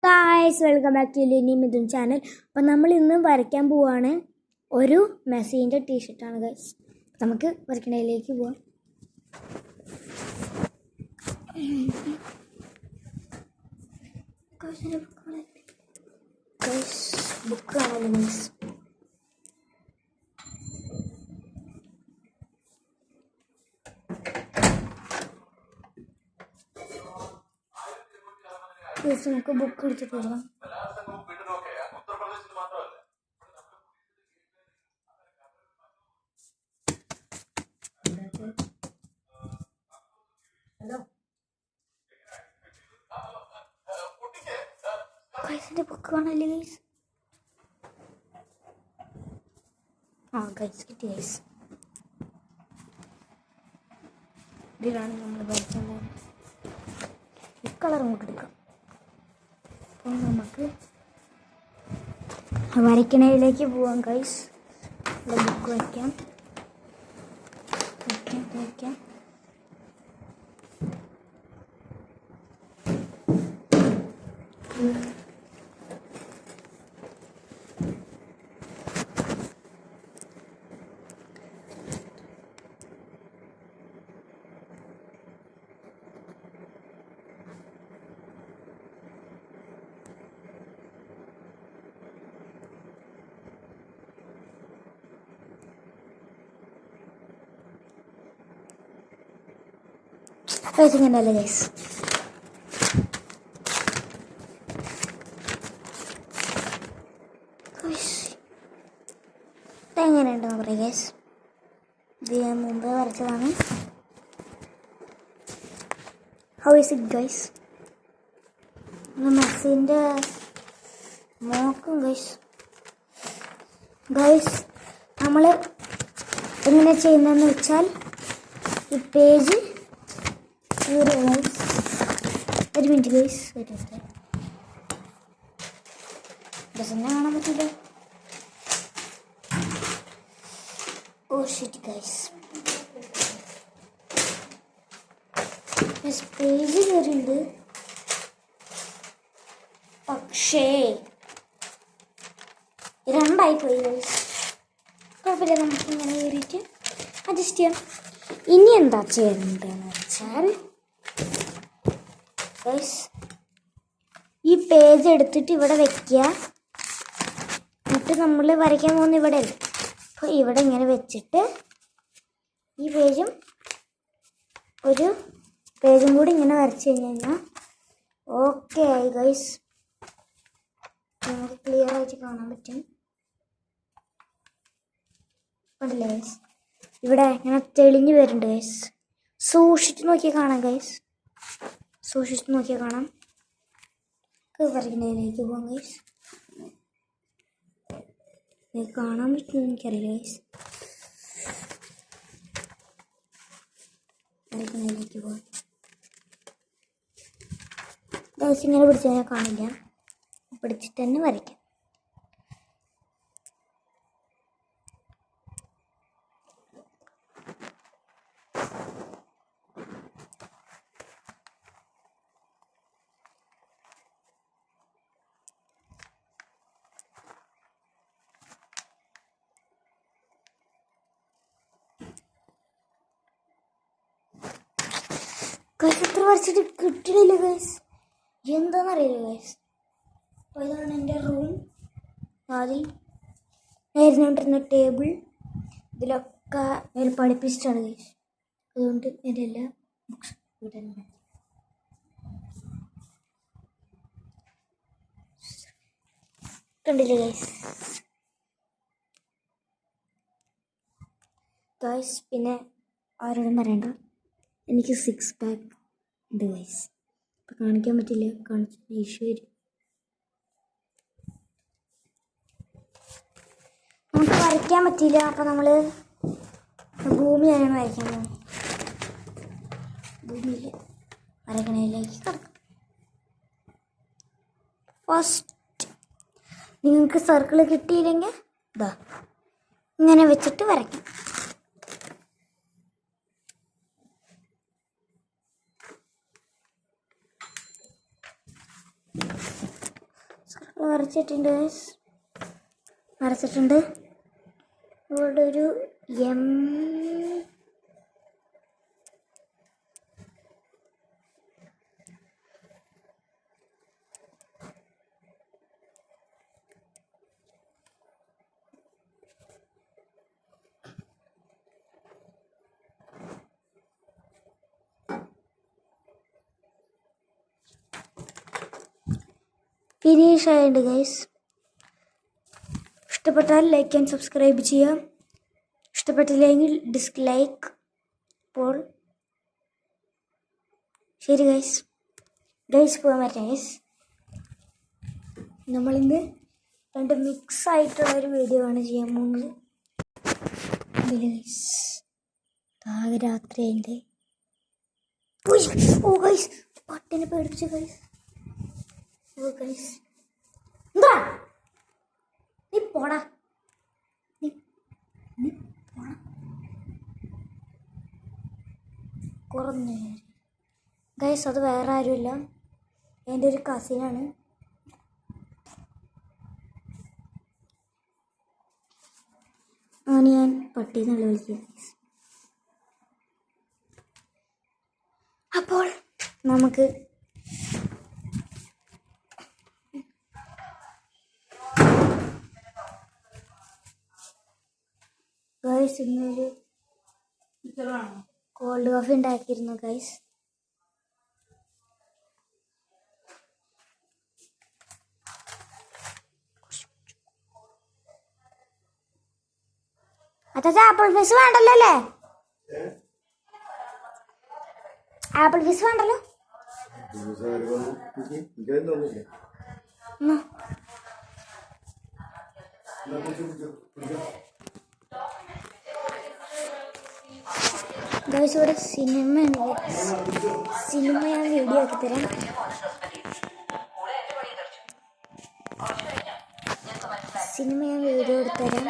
Guys welcome back to Lini Midhun channel. അപ്പോൾ നമ്മൾ ഇന്ന് വരയ്ക്കാൻ പോവാണ്. ഒരു മെസ്സിൻ്റെ ടീഷർട്ടാണ് ഗൈസ്. നമുക്ക് വരയ്ക്കണതിലേക്ക് പോവാം. ബുക്ക് ആണല്ലോ ഗൈസ്. നമുക്ക് ബുക്ക് എടുത്തിട്ട് വരാം. ഗൈസിന്റെ ബുക്ക് കാണല്ലേ ഗൈസ്. ഗൈസ് കിട്ടി ഗൈസ്. ഇതിലാണ് നമ്മൾ വരയ്ക്കുന്നത്. ഈ കളർ അങ്ങോട്ട് എടുക്കാം. അപ്പോൾ നമുക്ക് വരയ്ക്കണതിലേക്ക് പോവാം ഗൈസ്. ഇവിടെ ബുക്ക് വയ്ക്കാം. ഇങ്ങനെയല്ലേ ഗൈസ്. ഇതെങ്ങനെയുണ്ടെന്ന് പറയാം ഗൈസ്. ഇത് ഞാൻ മുമ്പേ വരച്ചതാണ്. How is it guys? മെസ്സിൻ്റെ മോക്കും ഗൈസ്. നമ്മൾ എങ്ങനെ ചെയ്യുന്നതെന്ന് വെച്ചാൽ ഈ പേജ് ഒരു മിനിറ്റ് ഗൈസ്. ഡ്രസ്സെന്നെ കാണാൻ പറ്റില്ല. Oh shit guys. പേജ് കയറിയുണ്ട്, പക്ഷേ രണ്ടായി പോയി ഗൈസ്. കുഴപ്പമില്ല, നമുക്ക് ഇങ്ങനെ കയറിയിട്ട് അഡ്ജസ്റ്റ് ചെയ്യാം. ഇനി എന്താ ചെയ്യേണ്ടതെന്ന് വെച്ചാൽ ഈ പേജ് എടുത്തിട്ട് ഇവിടെ വെക്കുക. എന്നിട്ട് നമ്മൾ വരയ്ക്കാൻ പോകുന്ന ഇവിടെ അല്ലേ, അപ്പോൾ ഇവിടെ ഇങ്ങനെ വെച്ചിട്ട് ഈ പേജും ഒരു പേജും കൂടി ഇങ്ങനെ വരച്ച് കഴിഞ്ഞാൽ ഓക്കെ ആയി ഗൈസ്. നമുക്ക് ക്ലിയർ ആയിട്ട് കാണാൻ പറ്റും. കണ്ടില്ലേ ഗൈസ്? ഇവിടെ ഇങ്ങനെ തെളിഞ്ഞ് വരുന്നുണ്ട് ഗൈസ്. സൂക്ഷിച്ച് നോക്കിയാൽ കാണാം ഗൈസ്. സൂക്ഷിച്ച് നോക്കിയാൽ കാണാം. വരയ്ക്കുന്നതിലേക്ക് പോകാം ഗൈസ്. കാണാൻ പറ്റുമെന്ന് എനിക്കറിയില്ല ഗൈസ്. വരയ്ക്കുന്നതിലേക്ക് പോകാം ഗൈസ്. ഇങ്ങനെ പിടിച്ച് കഴിഞ്ഞാൽ കാണില്ല, പിടിച്ചിട്ട് തന്നെ വരയ്ക്കാം. ഗൈസ് എത്ര വരച്ചിട്ട് കിട്ടണില്ല ഗൈസ്. എന്താണെന്നറിയില്ല ഗൈസ്. അപ്പോൾ ഇതാണ് എൻ്റെ റൂം. അതിൽ ഇരുന്നുകൊണ്ടിരുന്ന ടേബിൾ ഇതിലൊക്കെ ഞാൻ പഠിപ്പിച്ചിട്ടാണ് ഗൈസ്. അതുകൊണ്ട് എൻ്റെ എല്ലാ ബുക്സ് ഇവിടെ കണ്ടില്ലേ ഗൈസ്. പിന്നെ ആരോടും പറയണ്ട, എനിക്ക് 6 പാക്ക് ഉണ്ട് ഗൈസ്. ഇപ്പം കാണിക്കാൻ പറ്റില്ല, കാണിച്ചിട്ട് ഇഷ്യൂ വരും. നമുക്ക് വരയ്ക്കാൻ പറ്റില്ല, അപ്പോൾ നമ്മൾ ഭൂമിയാണ് വരയ്ക്കാൻ പോകുന്നത്. ഭൂമിയിൽ വരയ്ക്കണതിലേക്ക് കിടക്കും. ഫസ്റ്റ് നിങ്ങൾക്ക് സർക്കിൾ കിട്ടിയില്ലെങ്കിൽ ഇതാ ഇങ്ങനെ വെച്ചിട്ട് വരയ്ക്കാം. വരച്ചിട്ടുണ്ട് ഗൈസ്, വരച്ചിട്ടുണ്ട്. ഇവിടെ ഒരു എം ഫിനിഷ് ആയിട്ടുണ്ട് ഗൈസ്. ഇഷ്ടപ്പെട്ടാൽ ലൈക്ക് ആൻഡ് സബ്സ്ക്രൈബ് ചെയ്യാം, ഇഷ്ടപ്പെട്ടില്ലെങ്കിൽ ഡിസ്ലൈക്ക്. അപ്പോൾ ശരി ഗൈസ്, പോകാൻ പറ്റാം ഗൈസ്. നമ്മളിന്ന് രണ്ട് മിക്സ് ആയിട്ടുള്ളൊരു വീഡിയോ ആണ് ചെയ്യാൻ പോകുന്നത്. ഗൈസ് ആകെ രാത്രി അതിൻ്റെ ഓ ഗൈസ് പട്ടിനെ പേടിപ്പിച്ചു ഗൈസ്. ഓ ഗൈസ് എന്താ നീ പോടാ, നീ പോടാ. കുറഞ്ഞ ഗൈസ് അത് വേറെ ആരുമില്ല, എൻ്റെ ഒരു കസിനാണ്. അവന് ഞാൻ പട്ടി എന്നുള്ള വിളിക്കുക. അപ്പോൾ നമുക്ക് ഗൈസ് ഇന്നൊരു കോൾഡ് കോഫി ഉണ്ടാക്കിയിരുന്നു ഗൈസ്. അച്ഛാ ആപ്പിൾ ഫിസ് വേണ്ടല്ലോ അല്ലേ? ആപ്പിൾ ഫിസ് വേണ്ടല്ലോ. ഗൈസ് ഇവിടെ സിനിമ ഞാൻ വീഡിയോ ആക്കി തരാം. സിനിമ ഞാൻ വീഡിയോ എടുത്തരാം.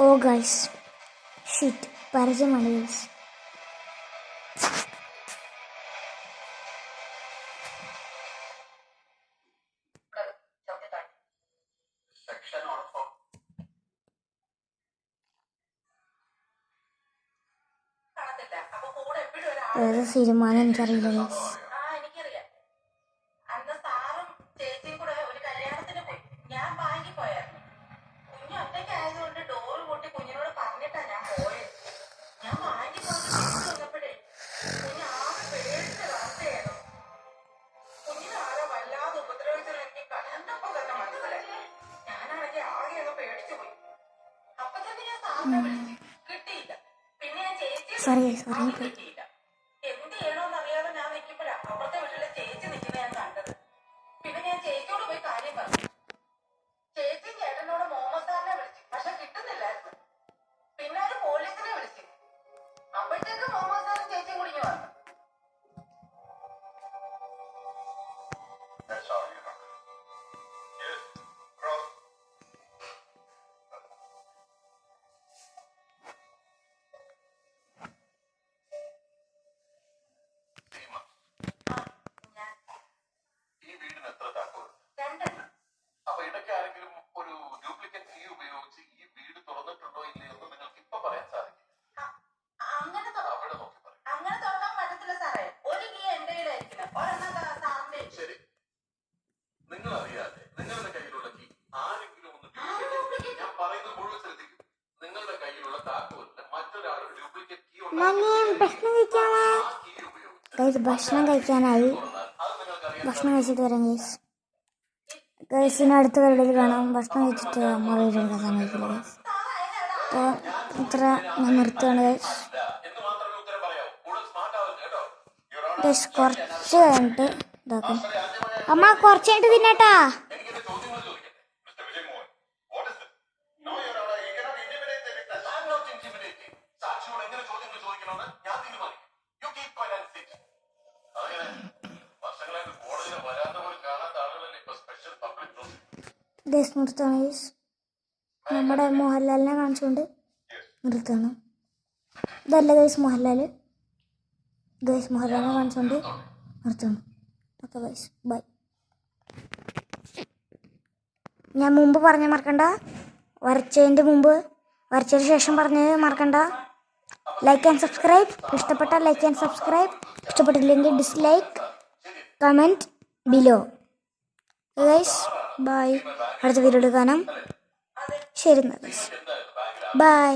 ഓ ഗൈസ് ഷിറ്റ് പരസ്യമാണ് ഗൈസ്. ഏത് സിനിമ എനിക്കറിയില്ല ഗൈസ്. സോറി ഭക്ഷണം കഴിക്കാനായി. ഭക്ഷണം കഴിച്ചിട്ട് വരാം ഗൈസ്. ഗൈസിന് അടുത്ത വീഡിയോയിൽ കാണാം. ഭക്ഷണം കഴിച്ചിട്ട് അമ്മ വീഡിയോ എടുക്കാൻ സമയത്തില്ല ഗൈസ്. അപ്പോൾ ഇത്ര ഞാൻ നിർത്തുകയാണ് ഗൈസ്. കുറച്ച് കഴിഞ്ഞിട്ട് ഇതാക്കും. അമ്മ കുറച്ച് കഴിഞ്ഞിട്ട് തിന്നട്ടാ. Guys നിർത്താണ് guys. നമ്മുടെ മോഹൻലാലിനെ കാണിച്ചുകൊണ്ട് നിർത്താണ്. ഇതല്ല ഗൈസ് മോഹൻലാൽ. ഗൈസ് മോഹൻലാലിനെ കാണിച്ചുകൊണ്ട് നിർത്താണ്. Okay guys bye. ഞാൻ മുമ്പ് പറഞ്ഞ മറക്കണ്ട, വരച്ചതിൻ്റെ മുമ്പ് വരച്ചതിന് ശേഷം പറഞ്ഞത് മറക്കണ്ട. Like and subscribe. ഇഷ്ടപ്പെട്ടാൽ ലൈക്ക് ആൻഡ് സബ്സ്ക്രൈബ്, ഇഷ്ടപ്പെട്ടില്ലെങ്കിൽ dislike, comment below. Guys bye. അടുത്ത വീഡിയോ കാണാം. ശരി ഗൈസ് ബൈ.